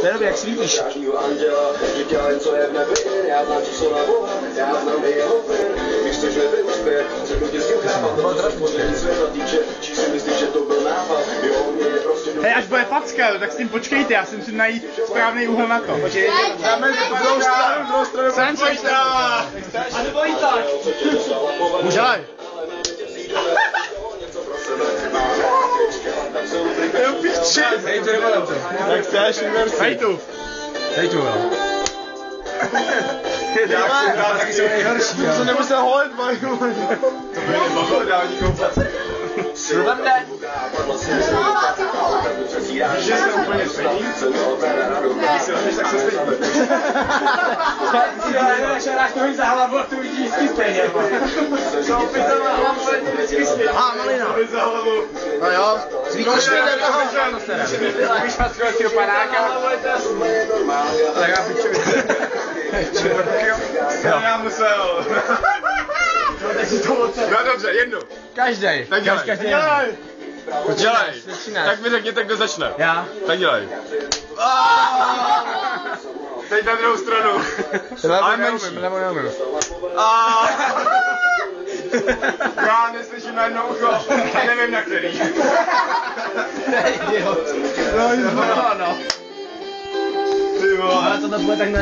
To je dobrý, jak svítíš. Hej, až bude facka, tak s tím počkejte, já si musím najít správný úhel na to. Počkej, dáme druhou stranu. Sanček, a nebo i tak. Můžeme. Jo, piči. Hej, to nebo tam to. Tak chceš inverzi. Hej tu. Hej tu, jo. Taky jsou nejhorší, jo. To nemusel holet, baju. To byly bachodální koupace. Srvende. Že jsem úplně stejný. Když se rovněž, tak se stejný. Když hráš toho za hlavu, to vidíš vždycky stejně. Co opětová hlava bude vždycky stejný. Malina. Za hlavu. No jo. Zvíkneš mi do toho. Víš fackovacího panáka. Tak já pičovi. Já musel. No dobře, jednu. Každej. Tak dělej. Dělej. Dělej. Tak mi řekněte, kdo začne. Já. Tak dělej. Teď na druhou stranu. Ale menší. Levo neumím. Já neslyším na jedno ucho. Nevím na který. Idiot. No. Ty vole. Ale to bude tak na